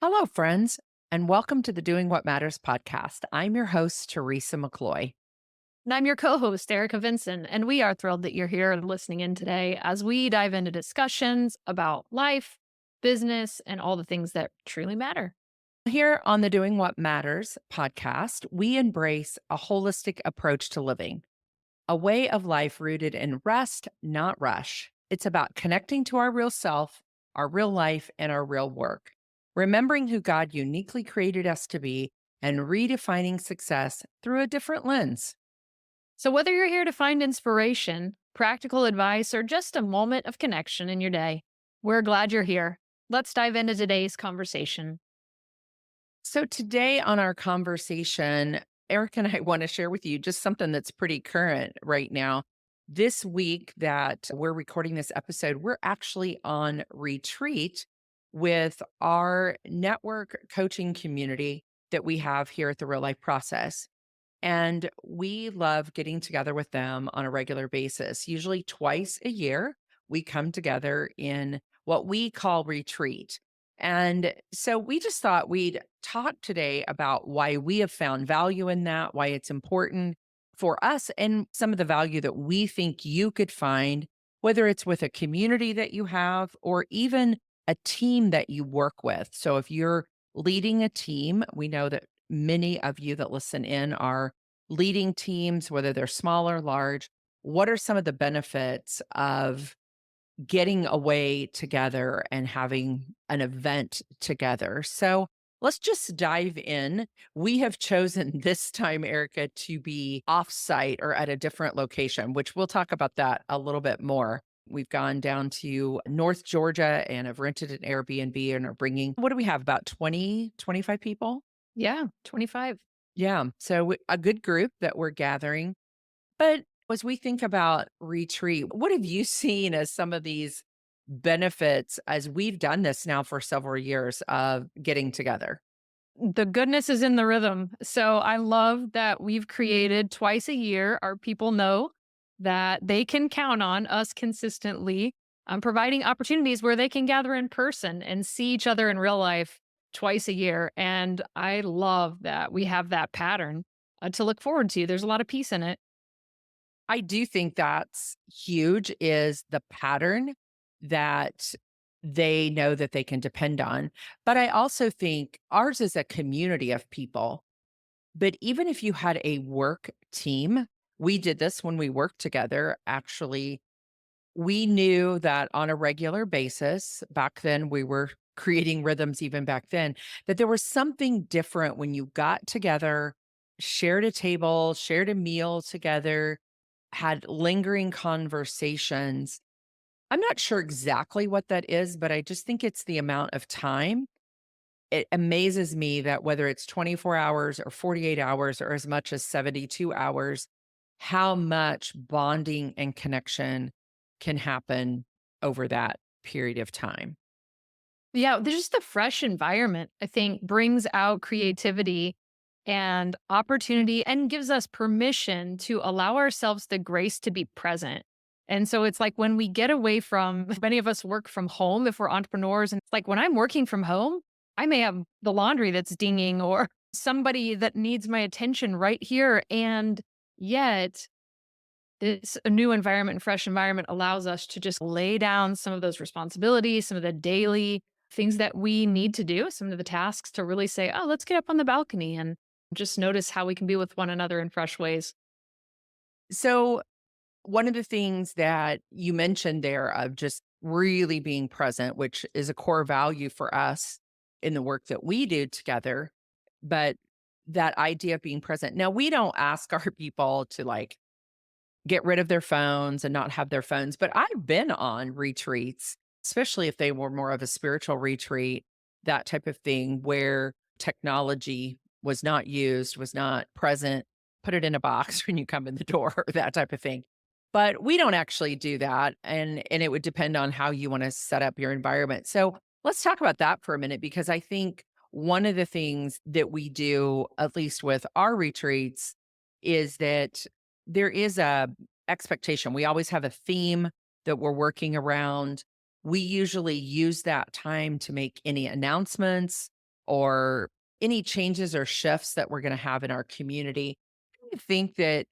Hello, friends, and welcome to the Doing What Matters podcast. I'm your host, Teresa McCloy. And I'm your co host, Erica Vinson, and we are thrilled that you're here and listening in today as we dive into discussions about life, business, and all the things that truly matter. Here on the Doing What Matters podcast, we embrace a holistic approach to living, a way of life rooted in rest, not rush. It's about connecting to our real self, our real life, and our real work, remembering who God uniquely created us to be, and redefining success through a different lens. So, whether you're here to find inspiration, practical advice, or just a moment of connection in your day, we're glad you're here. Let's dive into today's conversation. So, today on our conversation, Eric and I want to share with you just something that's pretty current right now. This week that we're recording this episode, we're actually on retreat with our network coaching community that we have here at the Real Life Process. And we love getting together with them on a regular basis. Usually twice a year, we come together in what we call retreat. And so we just thought we'd talk today about why we have found value in that, why it's important for us, and some of the value that we think you could find, whether it's with a community that you have or even a team that you work with. So if you're leading a team, we know that many of you that listen in are leading teams, whether they're small or large. What are some of the benefits of getting away together and having an event together? So let's just dive in. We have chosen this time, Erica, to be offsite or at a different location, which we'll talk about that a little bit more. We've gone down to North Georgia and have rented an Airbnb and are bringing, what do we have, about 20, 25 people? Yeah, 25. Yeah. So a good group that we're gathering. But as we think about retreat, what have you seen as some of these benefits as we've done this now for several years of getting together? The goodness is in the rhythm. So I love that we've created twice a year. Our people know that they can count on us consistently providing opportunities where they can gather in person and see each other in real life twice a year. And I love that we have that pattern to look forward to. There's a lot of peace in it. I do think that's huge is the pattern that they know that they can depend on. But I also think ours is a community of people. But even if you had a work team, we did this when we worked together. Actually, we knew that on a regular basis, back then we were creating rhythms even back then, that there was something different when you got together, shared a table, shared a meal together, had lingering conversations. I'm not sure exactly what that is, but I just think it's the amount of time. It amazes me that whether it's 24 hours or 48 hours or as much as 72 hours, how much bonding and connection can happen over that period of time. Yeah, there's just the fresh environment, I think, brings out creativity and opportunity and gives us permission to allow ourselves the grace to be present. And so it's like when we get away from many of us work from home if we're entrepreneurs. And it's like when I'm working from home, I may have the laundry that's dinging or somebody that needs my attention right here. And yet, this a new environment and fresh environment allows us to just lay down some of those responsibilities, some of the daily things that we need to do, some of the tasks to really say, oh, let's get up on the balcony and just notice how we can be with one another in fresh ways. So, one of the things that you mentioned there of just really being present, which is a core value for us in the work that we do together, but that idea of being present. Now, we don't ask our people to like get rid of their phones and not have their phones. But I've been on retreats, especially if they were more of a spiritual retreat, that type of thing where technology was not used, was not present, put it in a box when you come in the door, that type of thing. But we don't actually do that. And it would depend on how you want to set up your environment. So let's talk about that for a minute, because I think one of the things that we do, at least with our retreats, is that there is a expectation. We always have a theme that we're working around. We usually use that time to make any announcements or any changes or shifts that we're going to have in our community. I think that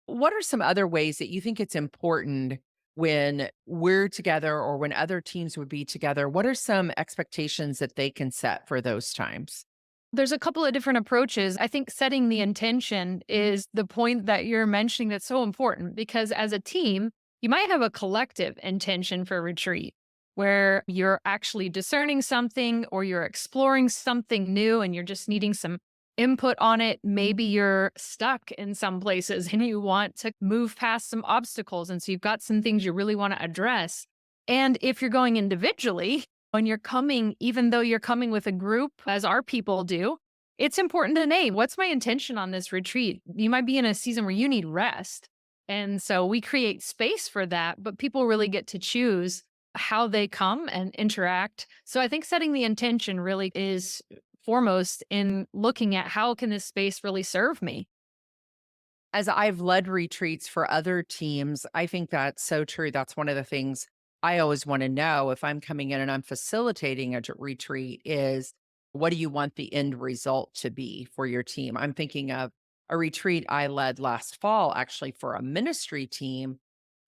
what are some other ways that you think it's important when we're together or when other teams would be together? What are some expectations that they can set for those times? There's a couple of different approaches. I think setting the intention is the point that you're mentioning that's so important because as a team, you might have a collective intention for retreat where you're actually discerning something or you're exploring something new and you're just needing some input on it. Maybe you're stuck in some places and you want to move past some obstacles. And so you've got some things you really want to address. And if you're going individually, when you're coming, even though you're coming with a group, as our people do, it's important to name what's my intention on this retreat. You might be in a season where you need rest. And so we create space for that, but people really get to choose how they come and interact. So I think setting the intention really is foremost in looking at how can this space really serve me? As I've led retreats for other teams, I think that's so true. That's one of the things I always want to know if I'm coming in and I'm facilitating a retreat is what do you want the end result to be for your team? I'm thinking of a retreat I led last fall actually for a ministry team,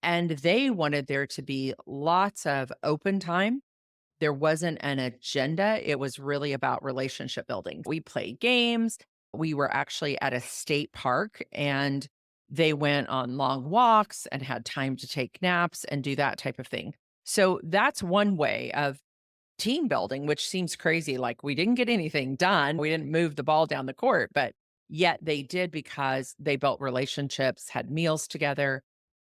and they wanted there to be lots of open time. There wasn't an agenda. It was really about relationship building. We played games. We were actually at a state park and they went on long walks and had time to take naps and do that type of thing. So that's one way of team building, which seems crazy. Like we didn't get anything done. We didn't move the ball down the court, but yet they did because they built relationships, had meals together,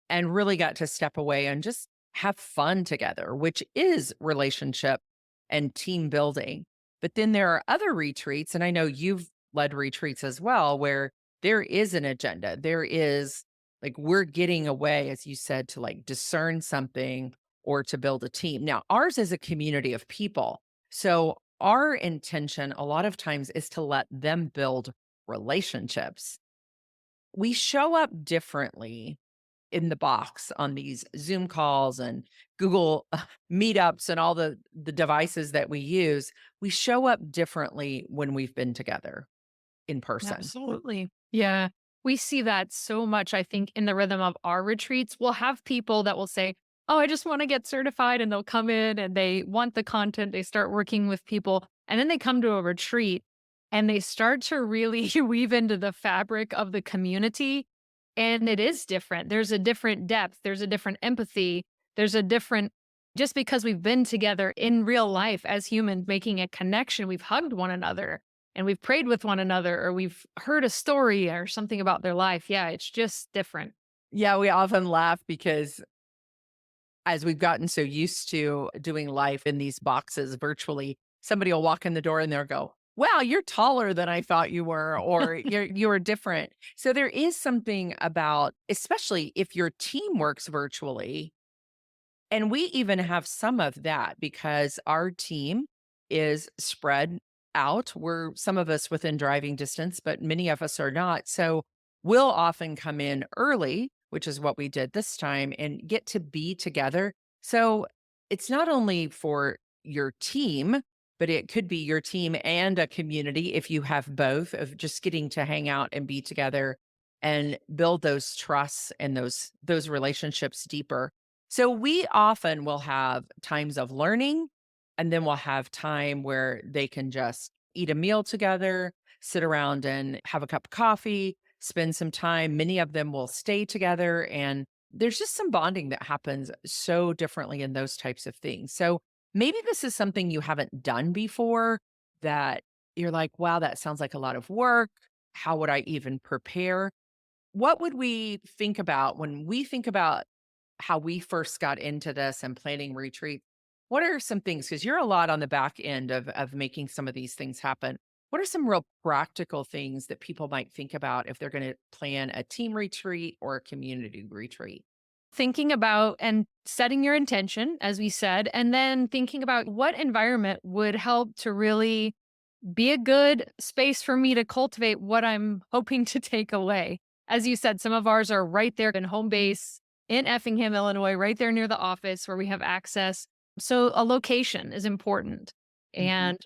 and really got to step away and just have fun together, which is relationship and team building. But then there are other retreats, and I know you've led retreats as well, where there is an agenda. There is like we're getting away, as you said, to like discern something or to build a team. Now, ours is a community of people. So our intention a lot of times is to let them build relationships. We show up differently in the box on these Zoom calls and Google meetups and all the devices that we use. We show up differently when we've been together in person. Absolutely. Yeah. We see that so much, I think, in the rhythm of our retreats. We'll have people that will say, oh, I just want to get certified. And they'll come in and they want the content. They start working with people. And then they come to a retreat and they start to really weave into the fabric of the community. And it is different. There's a different depth, there's a different empathy, there's a different, just because we've been together in real life as humans making a connection, we've hugged one another and we've prayed with one another or we've heard a story or something about their life. Yeah, it's just different. Yeah, we often laugh because as we've gotten so used to doing life in these boxes virtually, somebody will walk in the door and they'll go, "Wow, you're taller than I thought you were," or "You're different." So there is something about, especially if your team works virtually, and we even have some of that because our team is spread out. We're some of us within driving distance, but many of us are not. So we'll often come in early, which is what we did this time, and get to be together. So it's not only for your team, but it could be your team and a community if you have both of just getting to hang out and be together and build those trusts and those relationships deeper. So we often will have times of learning, and then we'll have time where they can just eat a meal together, sit around and have a cup of coffee, spend some time. Many of them will stay together, and there's just some bonding that happens so differently in those types of things. So maybe this is something you haven't done before that you're like, wow, that sounds like a lot of work. How would I even prepare? What would we think about when we think about how we first got into this and planning retreat? What are some things? Because you're a lot on the back end of making some of these things happen. What are some real practical things that people might think about if they're going to plan a team retreat or a community retreat? Thinking about and setting your intention, as we said, and then thinking about what environment would help to really be a good space for me to cultivate what I'm hoping to take away. As you said, some of ours are right there in home base in Effingham, Illinois, right there near the office where we have access. So a location is important. Mhm. And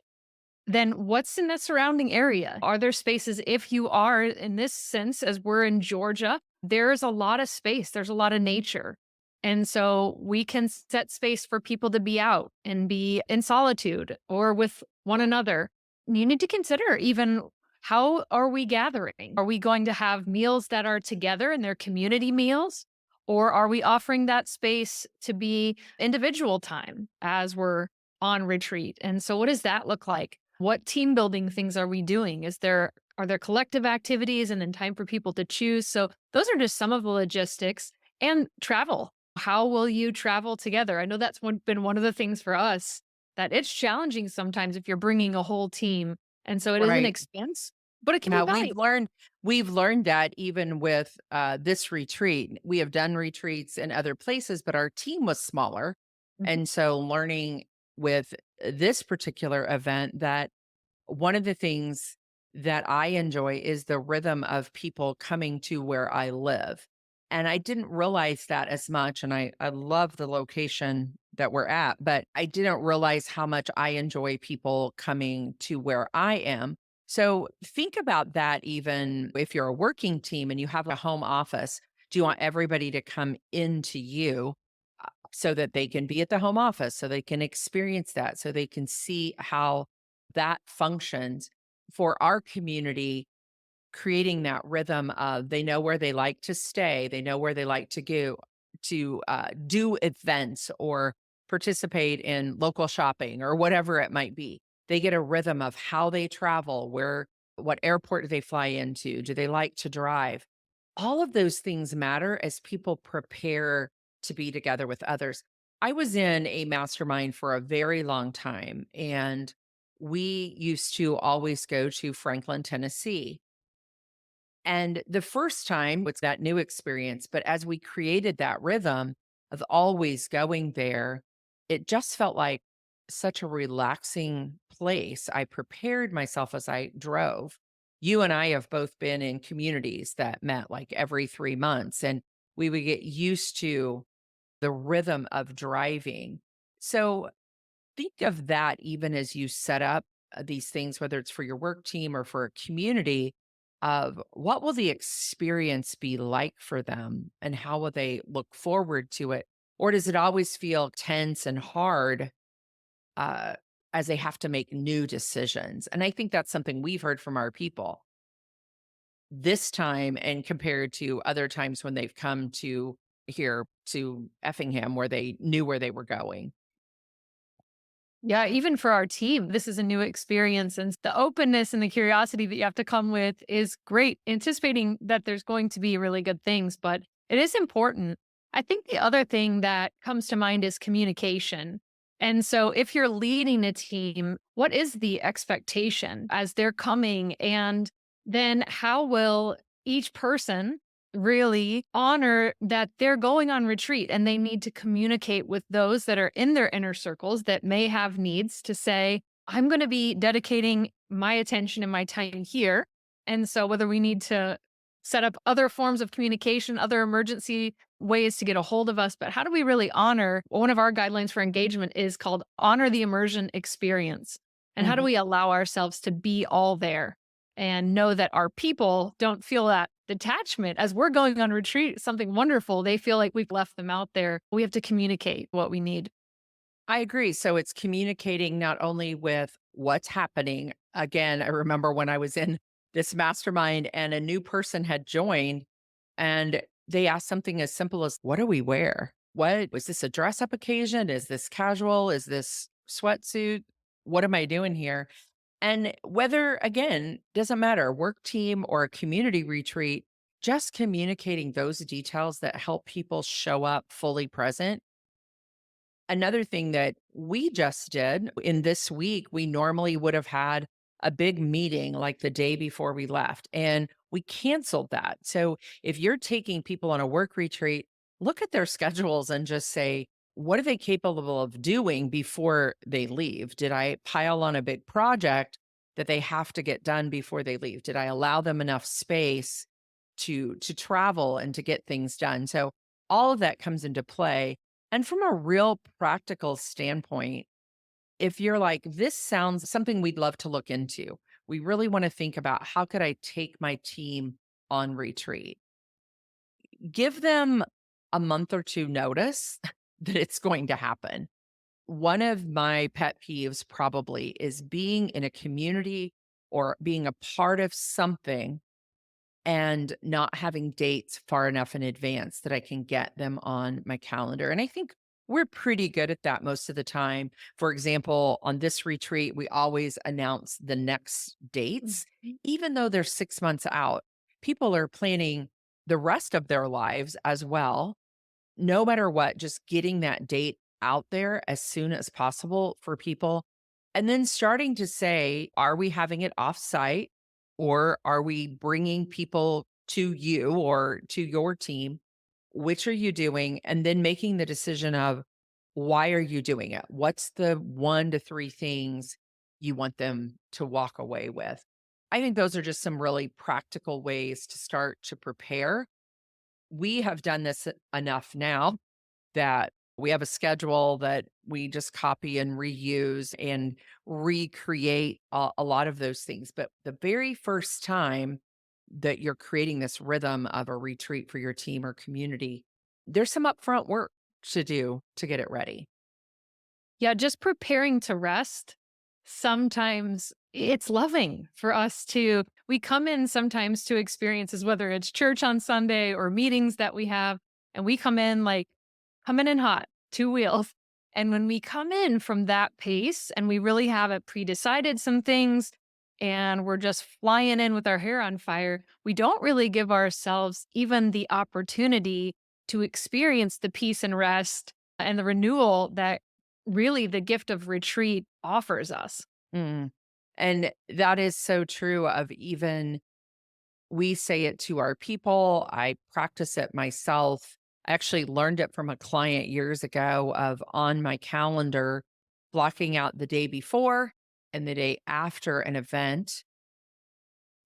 then what's in the surrounding area? Are there spaces, if you are in this sense, as we're in Georgia, there's a lot of space, there's a lot of nature. And so we can set space for people to be out and be in solitude or with one another. You need to consider even how are we gathering? Are we going to have meals that are together and they're community meals? Or are we offering that space to be individual time as we're on retreat? And so what does that look like? What team building things are we doing? Are there collective activities and then time for people to choose? So those are just some of the logistics and travel. How will you travel together? I know that's been one of the things for us that it's challenging sometimes if you're bringing a whole team. And so it is an Right. expense, but it can be Now valuable. we've learned that even with this retreat, we have done retreats in other places, but our team was smaller. Mhm. And so learning with this particular event that one of the things that I enjoy is the rhythm of people coming to where I live. And I didn't realize that as much. And I love the location that we're at, but I didn't realize how much I enjoy people coming to where I am. So think about that even if you're a working team and you have a home office. Do you want everybody to come into you so that they can be at the home office, so they can experience that, so they can see how that functions for our community, creating that rhythm of they know where they like to stay, they know where they like to go to do events or participate in local shopping or whatever it might be. They get a rhythm of how they travel, what airport do they fly into? Do they like to drive? All of those things matter as people prepare to be together with others. I was in a mastermind for a very long time, and we used to always go to Franklin, Tennessee. And the first time was that new experience. But as we created that rhythm of always going there, it just felt like such a relaxing place. I prepared myself as I drove. You and I have both been in communities that met like every 3 months, and we would get used to the rhythm of driving. So think of that even as you set up these things, whether it's for your work team or for a community, of what will the experience be like for them and how will they look forward to it? Or does it always feel tense and hard uh, as they have to make new decisions? And I think that's something we've heard from our people this time and compared to other times when they've come to here to Effingham where they knew where they were going. Yeah, even for our team, this is a new experience. And the openness and the curiosity that you have to come with is great, anticipating that there's going to be really good things, but it is important. I think the other thing that comes to mind is communication. And so if you're leading a team, what is the expectation as they're coming? And then how will each person really honor that they're going on retreat and they need to communicate with those that are in their inner circles that may have needs to say, I'm going to be dedicating my attention and my time here. And so, whether we need to set up other forms of communication, other emergency ways to get a hold of us, but how do we really honor? One of our guidelines for engagement is called honor the immersion experience. And how do we allow ourselves to be all there and know that our people don't feel that detachment as we're going on retreat, something wonderful. They feel like we've left them out there. We have to communicate what we need. I agree. So it's communicating not only with what's happening. Again, I remember when I was in this mastermind and a new person had joined and they asked something as simple as, what do we wear? What was this, a dress up occasion? Is this casual? Is this sweatsuit? What am I doing here? And whether, again, doesn't matter, work team or a community retreat, just communicating those details that help people show up fully present. Another thing that we just did in this week, we normally would have had a big meeting like the day before we left, and we canceled that. So if you're taking people on a work retreat, look at their schedules and just say, what are they capable of doing before they leave? Did I pile on a big project that they have to get done before they leave? Did I allow them enough space to travel and to get things done? So all of that comes into play, and from a real practical standpoint, if you're like, this sounds something we'd love to look into, we really want to think about how could I take my team on retreat? Give them a month or 2 notice that it's going to happen. One of my pet peeves probably is being in a community or being a part of something and not having dates far enough in advance that I can get them on my calendar. And I think we're pretty good at that most of the time. For example, on this retreat, we always announce the next dates, even though they're 6 months out. People are planning the rest of their lives as well. No matter what, just getting that date out there as soon as possible for people. And then starting to say, are we having it offsite or are we bringing people to you or to your team? Which are you doing? And then making the decision of why are you doing it? What's the 1 to 3 things you want them to walk away with? I think those are just some really practical ways to start to prepare. We have done this enough now that we have a schedule that we just copy and reuse and recreate a lot of those things. But the very first time that you're creating this rhythm of a retreat for your team or community, there's some upfront work to do to get it ready. Yeah, just preparing to rest. Sometimes it's loving for us to, we come in sometimes to experiences, whether it's church on Sunday or meetings that we have, and we come in like coming in hot, 2 wheels. And when we come in from that pace and we really haven't pre-decided some things and we're just flying in with our hair on fire, we don't really give ourselves even the opportunity to experience the peace and rest and the renewal that really the gift of retreat offers us. Mm. And that is so true of even we say it to our people. I practice it myself. I actually learned it from a client years ago of on my calendar, blocking out the day before and the day after an event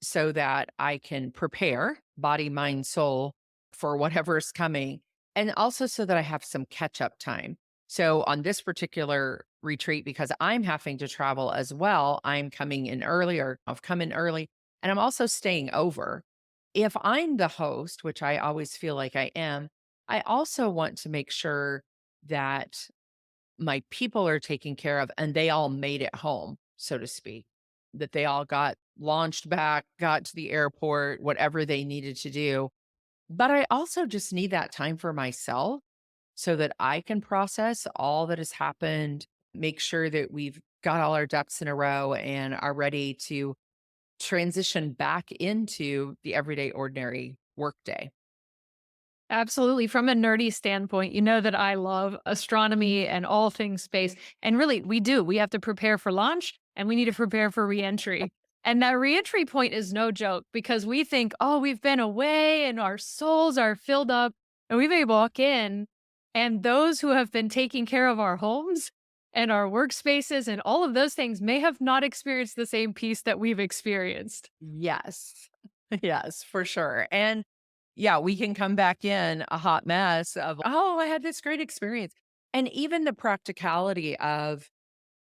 so that I can prepare body, mind, soul for whatever's coming. And also so that I have some catch up time. So on this particular retreat, because I'm having to travel as well, I'm coming in earlier. I've come in early and I'm also staying over. If I'm the host, which I always feel like I am, I also want to make sure that my people are taken care of and they all made it home, so to speak, that they all got launched back, got to the airport, whatever they needed to do. But I also just need that time for myself so that I can process all that has happened, make sure that we've got all our ducks in a row and are ready to transition back into the everyday ordinary workday. Absolutely. From a nerdy standpoint, you know that I love astronomy and all things space. And really, we do. We have to prepare for launch and we need to prepare for reentry. And that reentry point is no joke because we think, oh, we've been away and our souls are filled up. And we may walk in, and those who have been taking care of our homes and our workspaces and all of those things may have not experienced the same peace that we've experienced. Yes. Yes, for sure. And yeah, we can come back in a hot mess of, oh, I had this great experience. And even the practicality of,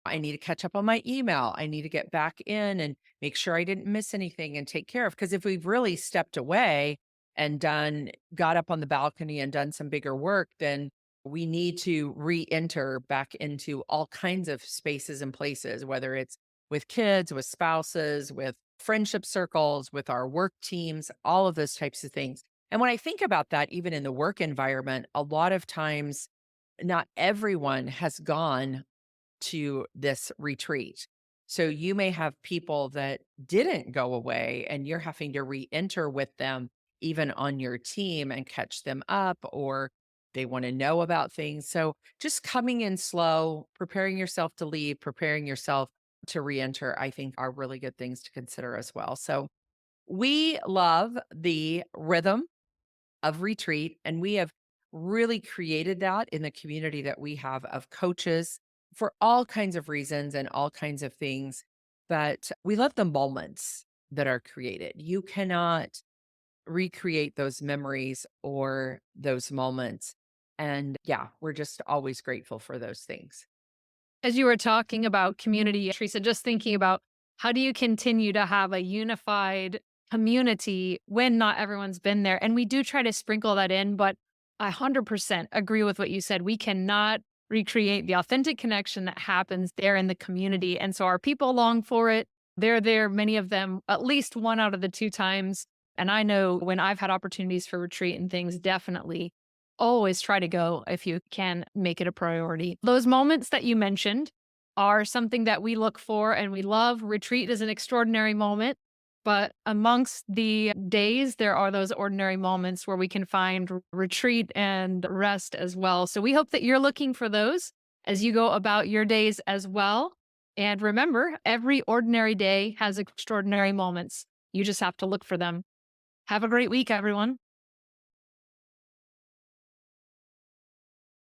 I need to catch up on my email. I need to get back in and make sure I didn't miss anything and take care of. Because if we've really stepped away and got up on the balcony and done some bigger work, then we need to re enter back into all kinds of spaces and places, whether it's with kids, with spouses, with friendship circles, with our work teams, all of those types of things. And when I think about that, even in the work environment, a lot of times, not everyone has gone to this retreat. So you may have people that didn't go away and you're having to re-enter with them even on your team and catch them up or they want to know about things. So just coming in slow, preparing yourself to leave, preparing yourself to re-enter, I think are really good things to consider as well. So we love the rhythm of retreat. And we have really created that in the community that we have of coaches for all kinds of reasons and all kinds of things. But we love the moments that are created. You cannot recreate those memories or those moments. And yeah, we're just always grateful for those things. As you were talking about community, Teresa, just thinking about how do you continue to have a unified community when not everyone's been there? And we do try to sprinkle that in, but I 100% agree with what you said. We cannot recreate the authentic connection that happens there in the community. And so our people long for it. They're there, many of them, at least one out of the two times. And I know when I've had opportunities for retreat and things, definitely always try to go if you can make it a priority. Those moments that you mentioned are something that we look for and we love. Retreat is an extraordinary moment, but amongst the days, there are those ordinary moments where we can find retreat and rest as well. So we hope that you're looking for those as you go about your days as well. And remember, every ordinary day has extraordinary moments. You just have to look for them. Have a great week, everyone.